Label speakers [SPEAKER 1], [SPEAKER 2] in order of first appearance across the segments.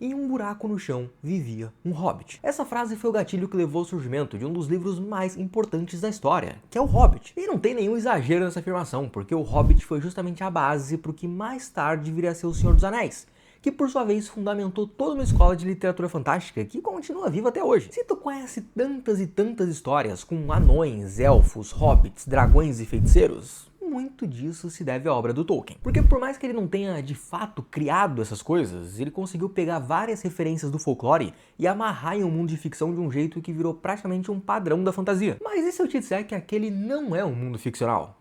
[SPEAKER 1] Em um buraco no chão vivia um hobbit. Essa frase foi o gatilho que levou ao surgimento de um dos livros mais importantes da história, que é o Hobbit. E não tem nenhum exagero nessa afirmação, porque o Hobbit foi justamente a base para o que mais tarde viria a ser o Senhor dos Anéis, que por sua vez fundamentou toda uma escola de literatura fantástica que continua viva até hoje. Se tu conhece tantas e tantas histórias com anões, elfos, hobbits, dragões e feiticeiros, muito disso se deve à obra do Tolkien. Porque por mais que ele não tenha de fato criado essas coisas, ele conseguiu pegar várias referências do folclore e amarrar em um mundo de ficção de um jeito que virou praticamente um padrão da fantasia. Mas e se eu te disser que aquele não é um mundo ficcional?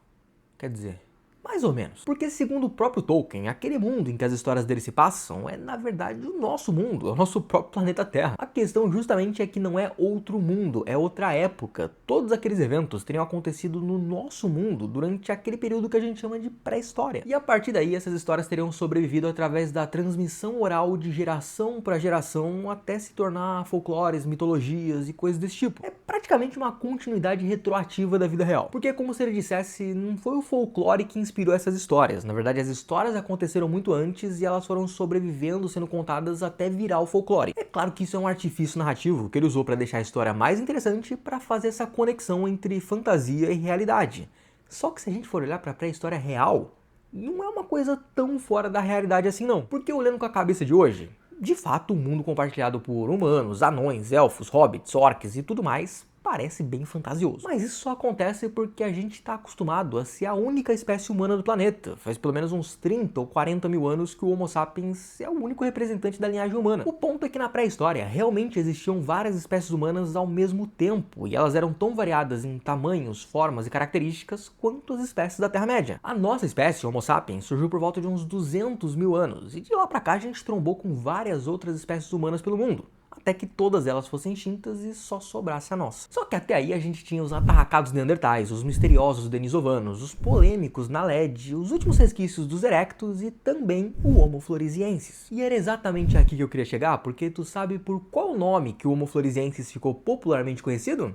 [SPEAKER 1] Quer dizer, mais ou menos. Porque segundo o próprio Tolkien, aquele mundo em que as histórias dele se passam é na verdade o nosso mundo, é o nosso próprio planeta Terra. A questão justamente é que não é outro mundo, é outra época. Todos aqueles eventos teriam acontecido no nosso mundo durante aquele período que a gente chama de pré-história. E a partir daí essas histórias teriam sobrevivido através da transmissão oral de geração para geração até se tornar folclores, mitologias e coisas desse tipo. É praticamente uma continuidade retroativa da vida real. Porque como se ele dissesse, não foi o folclore que inspirou essas histórias. Na verdade, as histórias aconteceram muito antes e elas foram sobrevivendo, sendo contadas até virar o folclore. É claro que isso é um artifício narrativo que ele usou para deixar a história mais interessante para fazer essa conexão entre fantasia e realidade. Só que se a gente for olhar para a pré-história real, não é uma coisa tão fora da realidade assim não. Porque olhando com a cabeça de hoje, de fato, o mundo compartilhado por humanos, anões, elfos, hobbits, orcs e tudo mais parece bem fantasioso. Mas isso só acontece porque a gente está acostumado a ser a única espécie humana do planeta. Faz pelo menos uns 30 ou 40 mil anos que o Homo sapiens é o único representante da linhagem humana. O ponto é que na pré-história realmente existiam várias espécies humanas ao mesmo tempo, e elas eram tão variadas em tamanhos, formas e características quanto as espécies da Terra-média. A nossa espécie, Homo sapiens, surgiu por volta de uns 200 mil anos, e de lá pra cá a gente trombou com várias outras espécies humanas pelo mundo, até que todas elas fossem extintas e só sobrasse a nossa. Só que até aí a gente tinha os atarracados neandertais, os misteriosos denisovanos, os polêmicos Naled, os últimos resquícios dos erectus e também o Homo floresiensis. E era exatamente aqui que eu queria chegar, porque tu sabe por qual nome que o Homo floresiensis ficou popularmente conhecido?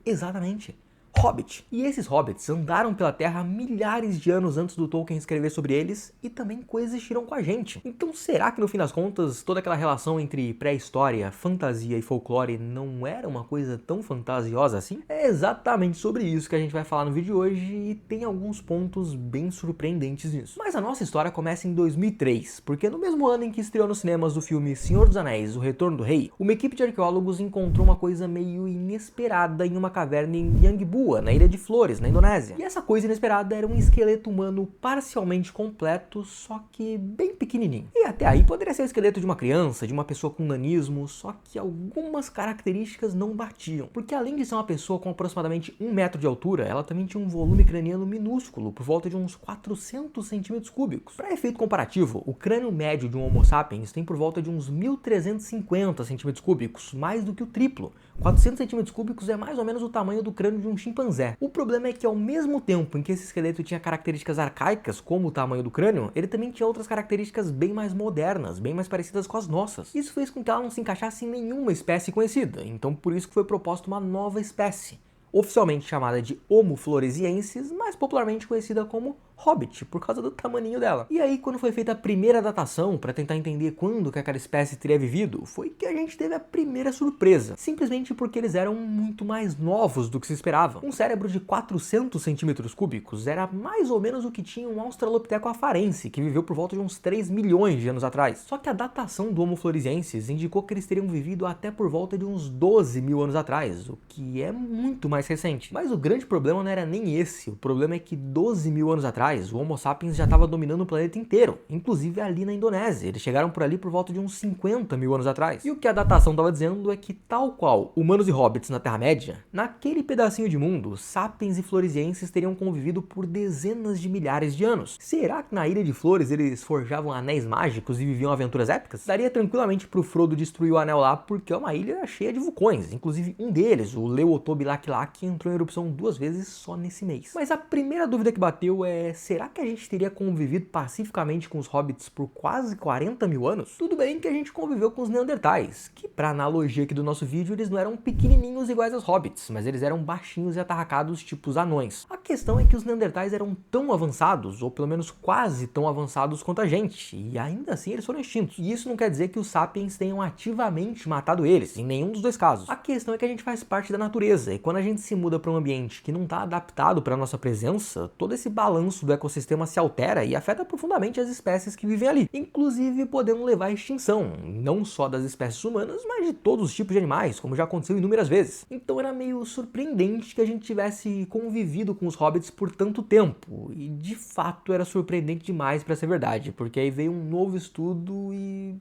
[SPEAKER 1] Exatamente. Hobbit. E esses hobbits andaram pela Terra milhares de anos antes do Tolkien escrever sobre eles e também coexistiram com a gente. Então será que no fim das contas toda aquela relação entre pré-história, fantasia e folclore não era uma coisa tão fantasiosa assim? É exatamente sobre isso que a gente vai falar no vídeo de hoje e tem alguns pontos bem surpreendentes nisso. Mas a nossa história começa em 2003, porque no mesmo ano em que estreou nos cinemas o filme Senhor dos Anéis, O Retorno do Rei, uma equipe de arqueólogos encontrou uma coisa meio inesperada em uma caverna em Yangbu, na Ilha de Flores, na Indonésia. E essa coisa inesperada era um esqueleto humano parcialmente completo, só que bem pequenininho. E até aí poderia ser o esqueleto de uma criança, de uma pessoa com nanismo, só que algumas características não batiam. Porque além de ser uma pessoa com aproximadamente 1 metro de altura, ela também tinha um volume craniano minúsculo, por volta de uns 400 centímetros cúbicos. Para efeito comparativo, o crânio médio de um Homo sapiens tem por volta de uns 1.350 centímetros cúbicos, mais do que o triplo. 400 centímetros cúbicos é mais ou menos o tamanho do crânio de um chimpanzé. O problema é que ao mesmo tempo em que esse esqueleto tinha características arcaicas, como o tamanho do crânio, ele também tinha outras características bem mais modernas, bem mais parecidas com as nossas. Isso fez com que ela não se encaixasse em nenhuma espécie conhecida, então por isso que foi proposta uma nova espécie, oficialmente chamada de Homo floresiensis, mas popularmente conhecida como Hobbit, por causa do tamaninho dela. E aí, quando foi feita a primeira datação, para tentar entender quando que aquela espécie teria vivido, foi que a gente teve a primeira surpresa. Simplesmente porque eles eram muito mais novos do que se esperava. Um cérebro de 400 centímetros cúbicos era mais ou menos o que tinha um Australopithecus afarense, que viveu por volta de uns 3 milhões de anos atrás. Só que a datação do Homo floresiensis indicou que eles teriam vivido até por volta de uns 12 mil anos atrás, o que é muito mais recente. Mas o grande problema não era nem esse. O problema é que 12 mil anos atrás, o Homo sapiens já estava dominando o planeta inteiro, inclusive ali na Indonésia. Eles chegaram por ali por volta de uns 50 mil anos atrás. E o que a datação estava dizendo é que, tal qual humanos e hobbits na Terra-média, naquele pedacinho de mundo, sapiens e floresienses teriam convivido por dezenas de milhares de anos. Será que na Ilha de Flores eles forjavam anéis mágicos e viviam aventuras épicas? Daria tranquilamente pro Frodo destruir o anel lá, porque é uma ilha cheia de vulcões. Inclusive um deles, o Leotobi Lak Lak, entrou em erupção 2 vezes só nesse mês. Mas a primeira dúvida que bateu é: será que a gente teria convivido pacificamente com os hobbits por quase 40 mil anos? Tudo bem que a gente conviveu com os neandertais, que pra analogia aqui do nosso vídeo, eles não eram pequenininhos iguais aos hobbits, mas eles eram baixinhos e atarracados tipo os anões. A questão é que os neandertais eram tão avançados, ou pelo menos quase tão avançados quanto a gente, e ainda assim eles foram extintos. E isso não quer dizer que os sapiens tenham ativamente matado eles, em nenhum dos dois casos. A questão é que a gente faz parte da natureza, e quando a gente se muda para um ambiente que não está adaptado para nossa presença, todo esse balanço do ecossistema se altera e afeta profundamente as espécies que vivem ali, inclusive podendo levar à extinção, não só das espécies humanas, mas de todos os tipos de animais, como já aconteceu inúmeras vezes. Então era meio surpreendente que a gente tivesse convivido com os hobbits por tanto tempo, e de fato era surpreendente demais para ser verdade, porque aí veio um novo estudo e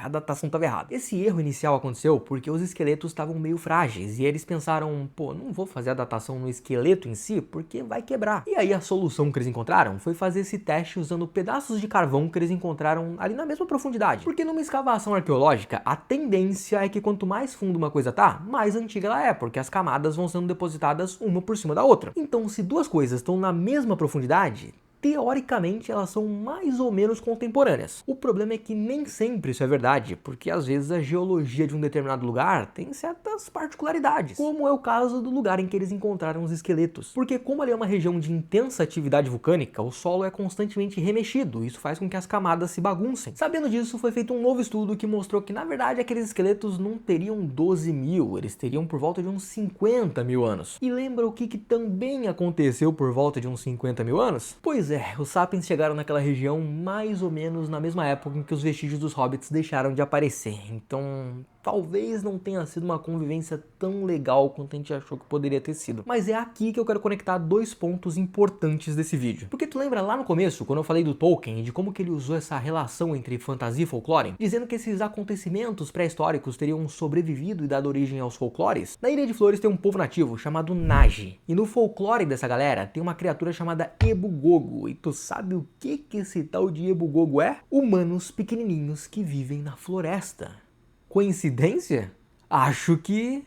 [SPEAKER 1] a datação estava errada. Esse erro inicial aconteceu porque os esqueletos estavam meio frágeis e eles pensaram, pô, não vou fazer a datação no esqueleto em si porque vai quebrar. E aí a solução que eles encontraram foi fazer esse teste usando pedaços de carvão que eles encontraram ali na mesma profundidade. Porque numa escavação arqueológica, a tendência é que quanto mais fundo uma coisa tá, mais antiga ela é, porque as camadas vão sendo depositadas uma por cima da outra. Então, se duas coisas estão na mesma profundidade, teoricamente elas são mais ou menos contemporâneas. O problema é que nem sempre isso é verdade, porque às vezes a geologia de um determinado lugar tem certas particularidades, como é o caso do lugar em que eles encontraram os esqueletos. Porque como ali é uma região de intensa atividade vulcânica, o solo é constantemente remexido, e isso faz com que as camadas se baguncem. Sabendo disso, foi feito um novo estudo que mostrou que na verdade aqueles esqueletos não teriam 12 mil, eles teriam por volta de uns 50 mil anos. E lembra o que também aconteceu por volta de uns 50 mil anos? Pois os sapiens chegaram naquela região mais ou menos na mesma época em que os vestígios dos hobbits deixaram de aparecer. Então, talvez não tenha sido uma convivência tão legal quanto a gente achou que poderia ter sido. Mas é aqui que eu quero conectar dois pontos importantes desse vídeo. Porque tu lembra lá no começo, quando eu falei do Tolkien e de como que ele usou essa relação entre fantasia e folclore, dizendo que esses acontecimentos pré-históricos teriam sobrevivido e dado origem aos folclores? Na Ilha de Flores tem um povo nativo chamado Nage. E no folclore dessa galera tem uma criatura chamada Ebugogo. E tu sabe o que esse tal de Ebugogo é? Humanos pequenininhos que vivem na floresta. Coincidência? Acho que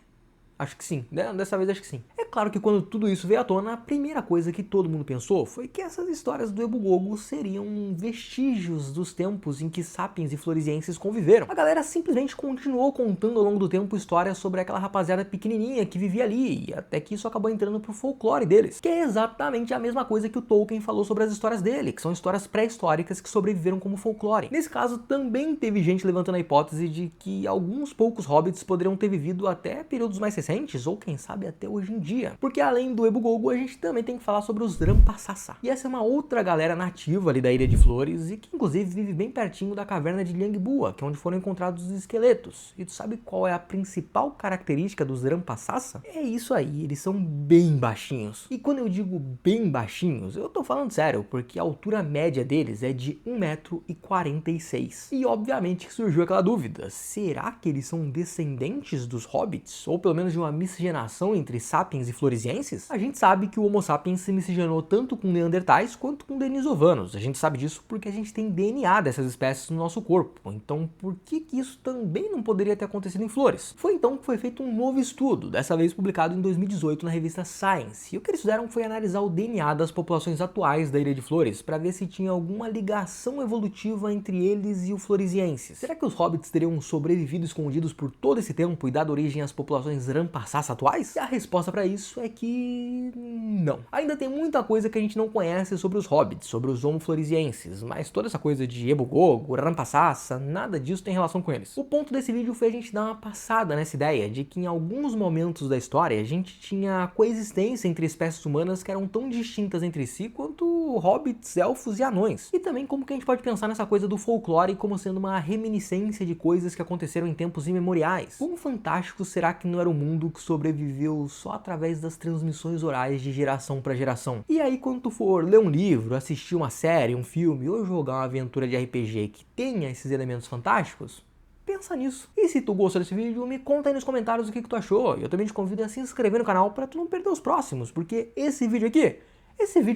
[SPEAKER 1] sim. Dessa vez acho que sim. É claro que quando tudo isso veio à tona, a primeira coisa que todo mundo pensou foi que essas histórias do Ebugogo seriam vestígios dos tempos em que sapiens e floresienses conviveram. A galera simplesmente continuou contando ao longo do tempo histórias sobre aquela rapaziada pequenininha que vivia ali, e até que isso acabou entrando pro folclore deles, que é exatamente a mesma coisa que o Tolkien falou sobre as histórias dele, que são histórias pré-históricas que sobreviveram como folclore. Nesse caso, também teve gente levantando a hipótese de que alguns poucos hobbits poderiam ter vivido até períodos mais recentes, ou quem sabe até hoje em dia. Porque além do Ebugogo, a gente também tem que falar sobre os Rampasassá. E essa é uma outra galera nativa ali da Ilha de Flores, e que inclusive vive bem pertinho da caverna de Lhangbua, que é onde foram encontrados os esqueletos. E tu sabe qual é a principal característica dos Rampasassá? É isso aí, eles são bem baixinhos. E quando eu digo bem baixinhos, eu tô falando sério, porque a altura média deles é de 1,46 m. E obviamente que surgiu aquela dúvida, será que eles são descendentes dos hobbits? Ou pelo menos de uma miscigenação entre sapiens e floresienses? A gente sabe que o Homo sapiens se miscigenou tanto com neandertais quanto com denisovanos. A gente sabe disso porque a gente tem DNA dessas espécies no nosso corpo. Então por que isso também não poderia ter acontecido em flores? Foi então que foi feito um novo estudo, dessa vez publicado em 2018 na revista Science. E o que eles fizeram foi analisar o DNA das populações atuais da Ilha de Flores para ver se tinha alguma ligação evolutiva entre eles e os floresienses. Será que os hobbits teriam sobrevivido escondidos por todo esse tempo e dado origem às populações Rampasassá atuais? E a resposta para isso é que não. Ainda tem muita coisa que a gente não conhece sobre os hobbits, sobre os Homo floresienses, mas toda essa coisa de Ebugogo, Rampasassá, nada disso tem relação com eles. O ponto desse vídeo foi a gente dar uma passada nessa ideia de que em alguns momentos da história a gente tinha coexistência entre espécies humanas que eram tão distintas entre si quanto hobbits, elfos e anões. E também como que a gente pode pensar nessa coisa do folclore como sendo uma reminiscência de coisas que aconteceram em tempos imemoriais. Quão fantástico será que não era o mundo que sobreviveu só através das transmissões orais de geração para geração? E aí quando tu for ler um livro, assistir uma série, um filme ou jogar uma aventura de RPG que tenha esses elementos fantásticos, pensa nisso. E se tu gostou desse vídeo, me conta aí nos comentários o que tu achou. E eu também te convido a se inscrever no canal para tu não perder os próximos, porque esse vídeo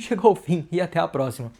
[SPEAKER 1] chegou ao fim e até a próxima.